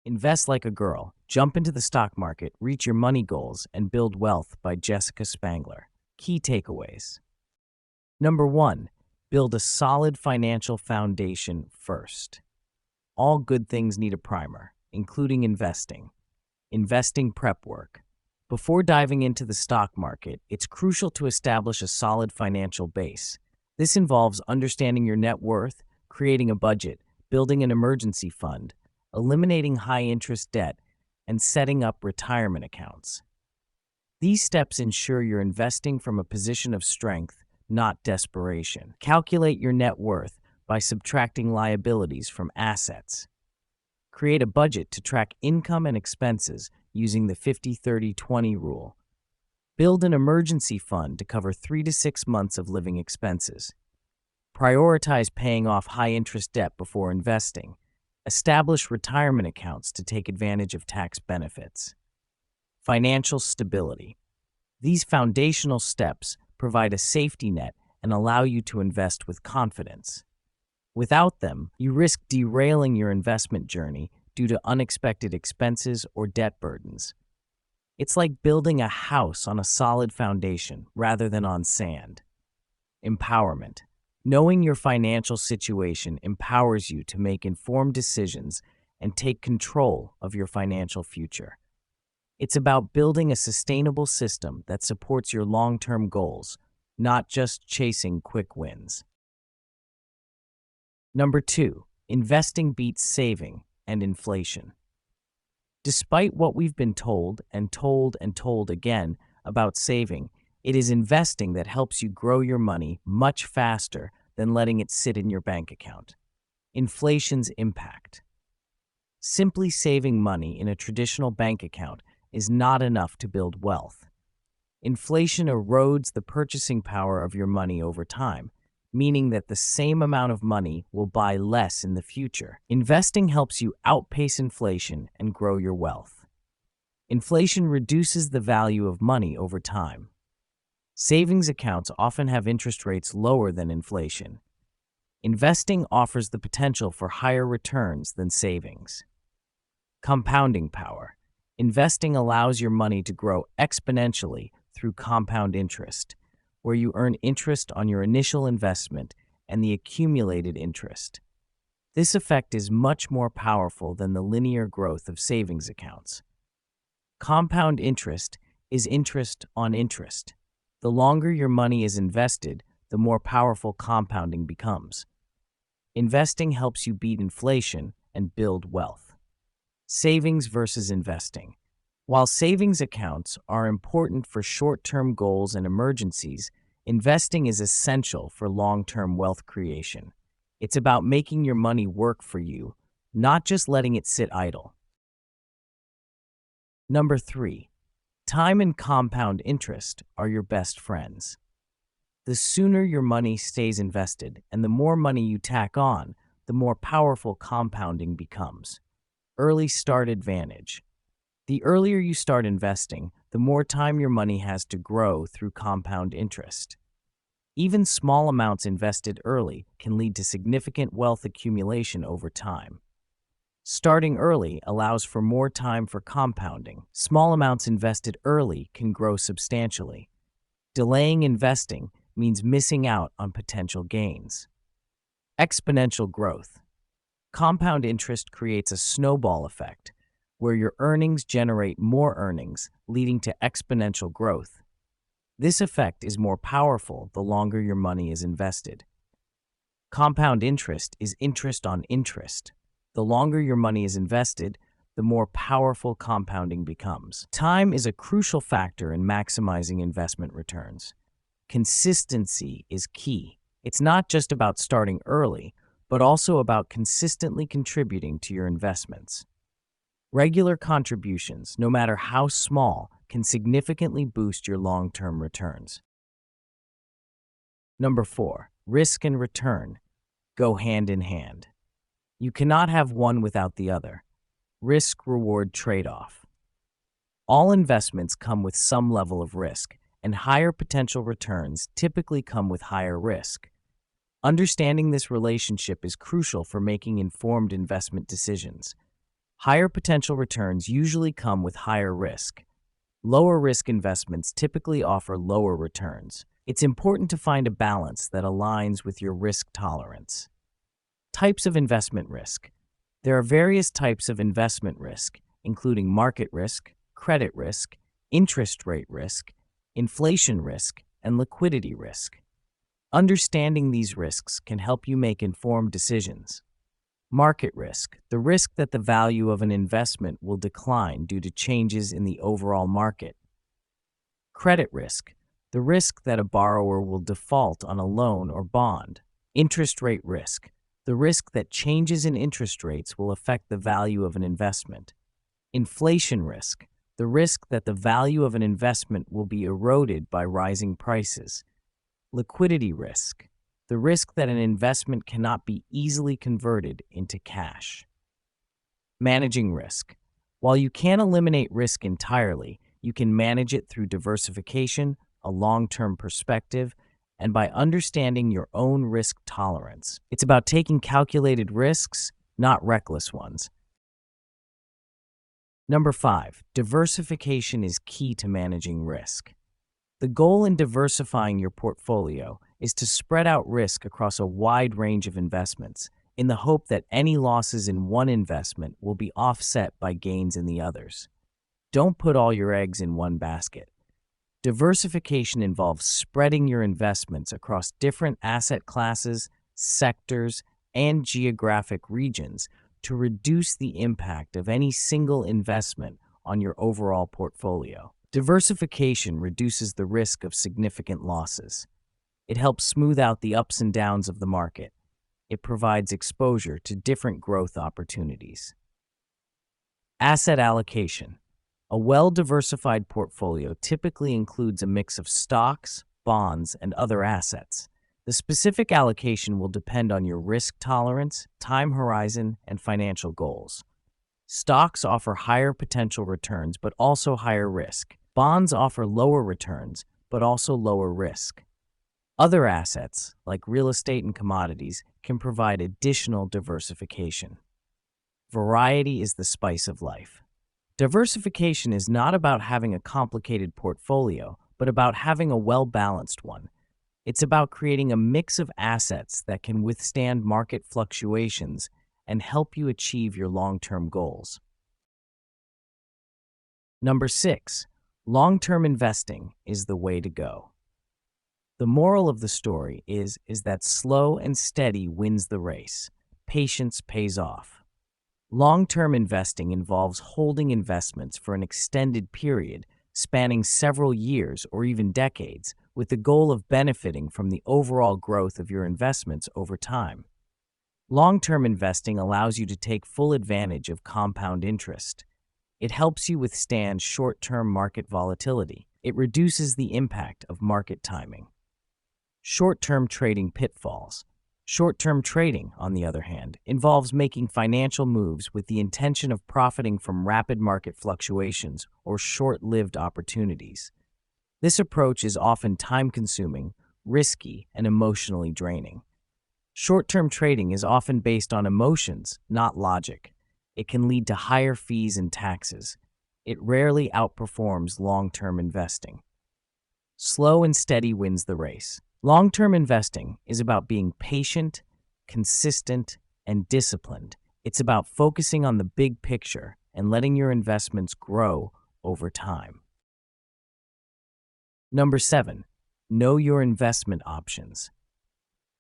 Invest Like a Girl, Jump into the Stock Market, Reach Your Money Goals, and Build Wealth by Jessica Spangler. Key takeaways. Number 1. Build a solid financial foundation first. All good things need a primer, including investing. Investing prep work. Before diving into the stock market, it's crucial to establish a solid financial base. This involves understanding your net worth, creating a budget, building an emergency fund, eliminating high-interest debt, and setting up retirement accounts. These steps ensure you're investing from a position of strength, not desperation. Calculate your net worth by subtracting liabilities from assets. Create a budget to track income and expenses using the 50-30-20 rule. Build an emergency fund to cover 3 to 6 months of living expenses. Prioritize paying off high-interest debt before investing. Establish retirement accounts to take advantage of tax benefits. Financial stability. These foundational steps provide a safety net and allow you to invest with confidence. Without them, you risk derailing your investment journey due to unexpected expenses or debt burdens. It's like building a house on a solid foundation rather than on sand. Empowerment. Knowing your financial situation empowers you to make informed decisions and take control of your financial future. It's about building a sustainable system that supports your long-term goals, not just chasing quick wins. Number 2, investing beats saving and inflation. Despite what we've been told and told and told again about saving, it is investing that helps you grow your money much faster than letting it sit in your bank account. Inflation's impact. Simply saving money in a traditional bank account is not enough to build wealth. Inflation erodes the purchasing power of your money over time, meaning that the same amount of money will buy less in the future. Investing helps you outpace inflation and grow your wealth. Inflation reduces the value of money over time. Savings accounts often have interest rates lower than inflation. Investing offers the potential for higher returns than savings. Compounding power. Investing allows your money to grow exponentially through compound interest, where you earn interest on your initial investment and the accumulated interest. This effect is much more powerful than the linear growth of savings accounts. Compound interest is interest on interest. The longer your money is invested, the more powerful compounding becomes. Investing helps you beat inflation and build wealth. Savings versus investing. While savings accounts are important for short-term goals and emergencies, investing is essential for long-term wealth creation. It's about making your money work for you, not just letting it sit idle. Number 3. Time and compound interest are your best friends. The sooner your money stays invested and the more money you tack on, the more powerful compounding becomes. Early start advantage. The earlier you start investing, the more time your money has to grow through compound interest. Even small amounts invested early can lead to significant wealth accumulation over time. Starting early allows for more time for compounding. Small amounts invested early can grow substantially. Delaying investing means missing out on potential gains. Exponential growth. Compound interest creates a snowball effect, where your earnings generate more earnings, leading to exponential growth. This effect is more powerful the longer your money is invested. Compound interest is interest on interest. The longer your money is invested, the more powerful compounding becomes. Time is a crucial factor in maximizing investment returns. Consistency is key. It's not just about starting early, but also about consistently contributing to your investments. Regular contributions, no matter how small, can significantly boost your long-term returns. Number 4, risk and return go hand in hand. You cannot have one without the other. Risk-reward trade-off. All investments come with some level of risk, and higher potential returns typically come with higher risk. Understanding this relationship is crucial for making informed investment decisions. Higher potential returns usually come with higher risk. Lower risk investments typically offer lower returns. It's important to find a balance that aligns with your risk tolerance. Types of investment risk. There are various types of investment risk, including market risk, credit risk, interest rate risk, inflation risk, and liquidity risk. Understanding these risks can help you make informed decisions. Market risk, the risk that the value of an investment will decline due to changes in the overall market. Credit risk, the risk that a borrower will default on a loan or bond. Interest rate risk, the risk that changes in interest rates will affect the value of an investment. Inflation risk, the risk that the value of an investment will be eroded by rising prices. Liquidity risk, the risk that an investment cannot be easily converted into cash. Managing risk. While you can't eliminate risk entirely, you can manage it through diversification, a long-term perspective, and by understanding your own risk tolerance. It's about taking calculated risks, not reckless ones. Number 5, diversification is key to managing risk. The goal in diversifying your portfolio is to spread out risk across a wide range of investments in the hope that any losses in one investment will be offset by gains in the others. Don't put all your eggs in one basket. Diversification involves spreading your investments across different asset classes, sectors, and geographic regions to reduce the impact of any single investment on your overall portfolio. Diversification reduces the risk of significant losses. It helps smooth out the ups and downs of the market. It provides exposure to different growth opportunities. Asset allocation. A well-diversified portfolio typically includes a mix of stocks, bonds, and other assets. The specific allocation will depend on your risk tolerance, time horizon, and financial goals. Stocks offer higher potential returns but also higher risk. Bonds offer lower returns but also lower risk. Other assets, like real estate and commodities, can provide additional diversification. Variety is the spice of life. Diversification is not about having a complicated portfolio, but about having a well-balanced one. It's about creating a mix of assets that can withstand market fluctuations and help you achieve your long-term goals. Number 6, long-term investing is the way to go. The moral of the story is that slow and steady wins the race. Patience pays off. Long-term investing involves holding investments for an extended period, spanning several years or even decades, with the goal of benefiting from the overall growth of your investments over time. Long-term investing allows you to take full advantage of compound interest. It helps you withstand short-term market volatility. It reduces the impact of market timing. Short-term trading pitfalls. Short-term trading, on the other hand, involves making financial moves with the intention of profiting from rapid market fluctuations or short-lived opportunities. This approach is often time-consuming, risky, and emotionally draining. Short-term trading is often based on emotions, not logic. It can lead to higher fees and taxes. It rarely outperforms long-term investing. Slow and steady wins the race. Long-term investing is about being patient, consistent, and disciplined. It's about focusing on the big picture and letting your investments grow over time. Number 7, know your investment options.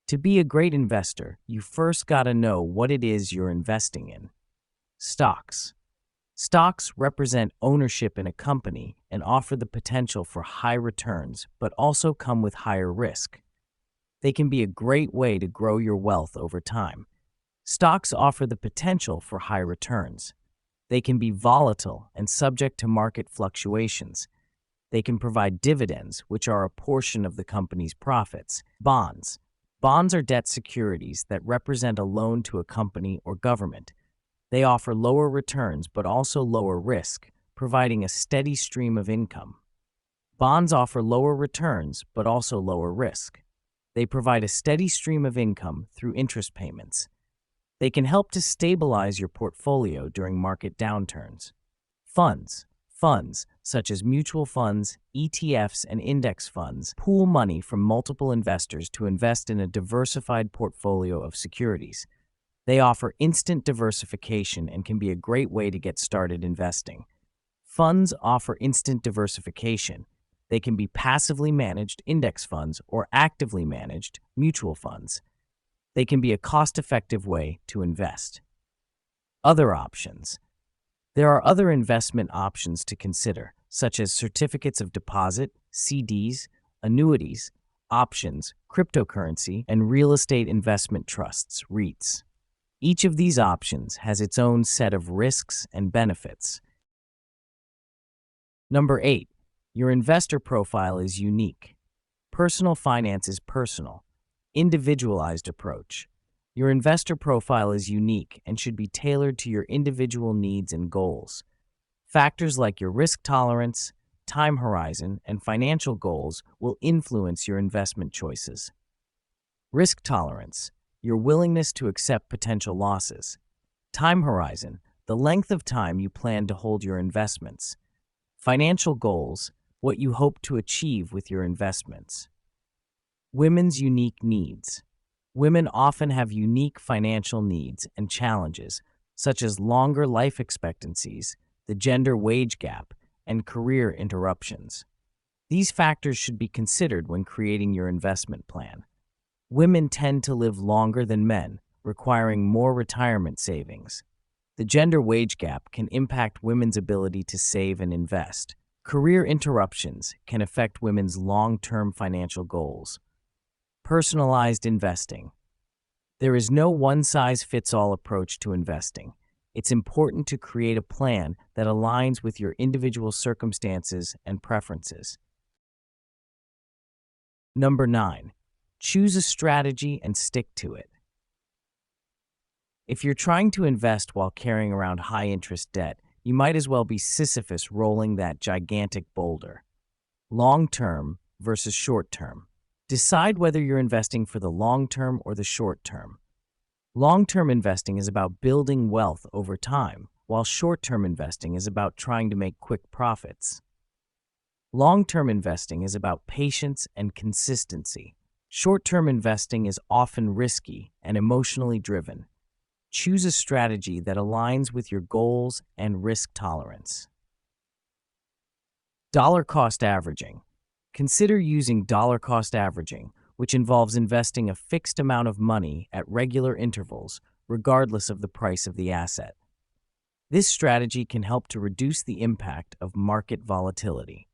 To be a great investor, you first got to know what it is you're investing in. Stocks. Stocks represent ownership in a company and offer the potential for high returns, but also come with higher risk. They can be a great way to grow your wealth over time. Stocks offer the potential for high returns. They can be volatile and subject to market fluctuations. They can provide dividends, which are a portion of the company's profits. Bonds. Bonds are debt securities that represent a loan to a company or government. They offer lower returns but also lower risk, providing a steady stream of income. Bonds offer lower returns but also lower risk. They provide a steady stream of income through interest payments. They can help to stabilize your portfolio during market downturns. Funds, such as mutual funds, ETFs, and index funds, pool money from multiple investors to invest in a diversified portfolio of securities. They offer instant diversification and can be a great way to get started investing. Funds offer instant diversification. They can be passively managed index funds or actively managed mutual funds. They can be a cost-effective way to invest. Other options. There are other investment options to consider, such as certificates of deposit, CDs, annuities, options, cryptocurrency, and real estate investment trusts, REITs. Each of these options has its own set of risks and benefits. Number 8. Your investor profile is unique. Personal finance is personal. Individualized approach. Your investor profile is unique and should be tailored to your individual needs and goals. Factors like your risk tolerance, time horizon, and financial goals will influence your investment choices. Risk tolerance, your willingness to accept potential losses. Time horizon, the length of time you plan to hold your investments. Financial goals, what you hope to achieve with your investments. Women's unique needs. Women often have unique financial needs and challenges, such as longer life expectancies, the gender wage gap, and career interruptions. These factors should be considered when creating your investment plan. Women tend to live longer than men, requiring more retirement savings. The gender wage gap can impact women's ability to save and invest. Career interruptions can affect women's long-term financial goals. Personalized investing. There is no one-size-fits-all approach to investing. It's important to create a plan that aligns with your individual circumstances and preferences. Number 9. Choose a strategy and stick to it. If you're trying to invest while carrying around high-interest debt, you might as well be Sisyphus rolling that gigantic boulder. Long-term versus short-term. Decide whether you're investing for the long term or the short term. Long-term investing is about building wealth over time, while short-term investing is about trying to make quick profits. Long-term investing is about patience and consistency. Short-term investing is often risky and emotionally driven. Choose a strategy that aligns with your goals and risk tolerance. Dollar cost averaging. Consider using dollar cost averaging, which involves investing a fixed amount of money at regular intervals, regardless of the price of the asset. This strategy can help to reduce the impact of market volatility.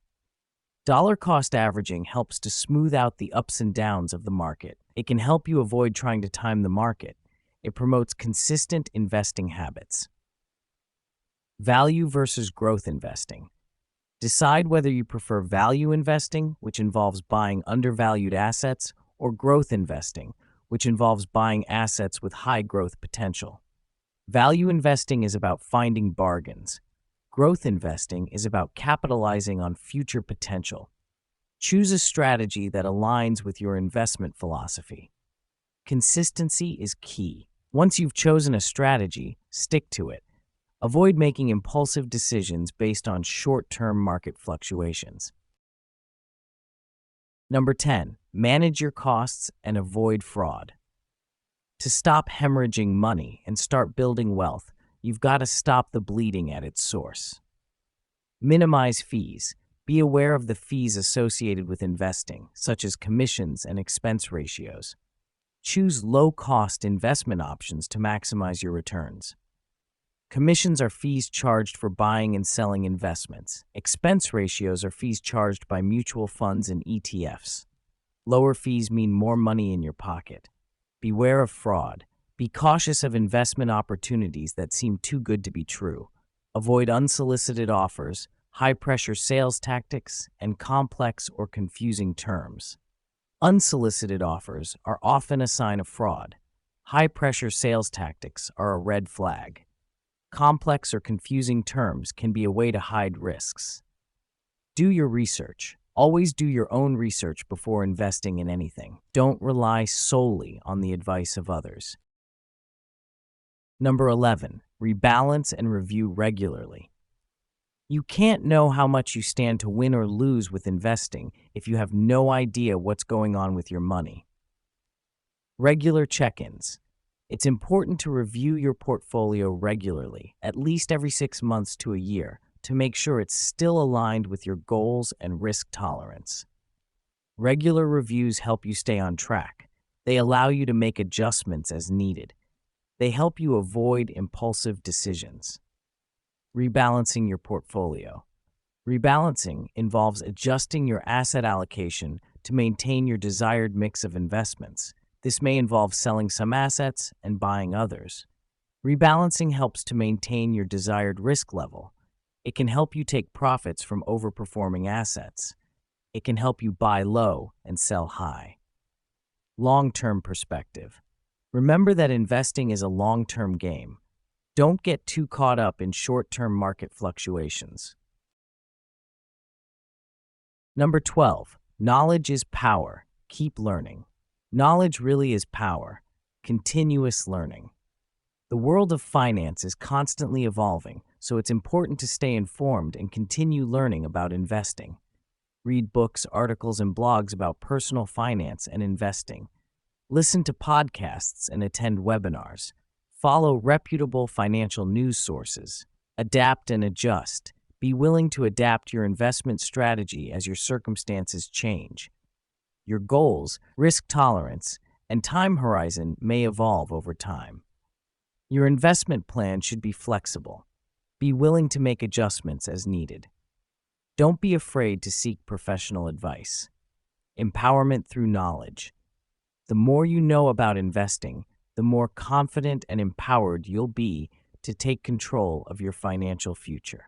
Dollar cost averaging helps to smooth out the ups and downs of the market. It can help you avoid trying to time the market. It promotes consistent investing habits. Value versus growth investing. Decide whether you prefer value investing, which involves buying undervalued assets, or growth investing, which involves buying assets with high growth potential. Value investing is about finding bargains. Growth investing is about capitalizing on future potential. Choose a strategy that aligns with your investment philosophy. Consistency is key. Once you've chosen a strategy, stick to it. Avoid making impulsive decisions based on short-term market fluctuations. Number 10, manage your costs and avoid fraud. To stop hemorrhaging money and start building wealth, you've got to stop the bleeding at its source. Minimize fees. Be aware of the fees associated with investing, such as commissions and expense ratios. Choose low-cost investment options to maximize your returns. Commissions are fees charged for buying and selling investments. Expense ratios are fees charged by mutual funds and ETFs. Lower fees mean more money in your pocket. Beware of fraud. Be cautious of investment opportunities that seem too good to be true. Avoid unsolicited offers, high-pressure sales tactics, and complex or confusing terms. Unsolicited offers are often a sign of fraud. High-pressure sales tactics are a red flag. Complex or confusing terms can be a way to hide risks. Do your research. Always do your own research before investing in anything. Don't rely solely on the advice of others. Number 11, rebalance and review regularly. You can't know how much you stand to win or lose with investing if you have no idea what's going on with your money. Regular check-ins. It's important to review your portfolio regularly, at least every 6 months to a year, to make sure it's still aligned with your goals and risk tolerance. Regular reviews help you stay on track. They allow you to make adjustments as needed. They help you avoid impulsive decisions. Rebalancing your portfolio. Rebalancing involves adjusting your asset allocation to maintain your desired mix of investments. This may involve selling some assets and buying others. Rebalancing helps to maintain your desired risk level. It can help you take profits from overperforming assets. It can help you buy low and sell high. Long-term perspective. Remember that investing is a long-term game. Don't get too caught up in short-term market fluctuations. Number 12, knowledge is power. Keep learning. Knowledge really is power. Continuous learning. The world of finance is constantly evolving, so it's important to stay informed and continue learning about investing. Read books, articles, and blogs about personal finance and investing. Listen to podcasts and attend webinars. Follow reputable financial news sources. Adapt and adjust. Be willing to adapt your investment strategy as your circumstances change. Your goals, risk tolerance, and time horizon may evolve over time. Your investment plan should be flexible. Be willing to make adjustments as needed. Don't be afraid to seek professional advice. Empowerment through knowledge. The more you know about investing, the more confident and empowered you'll be to take control of your financial future.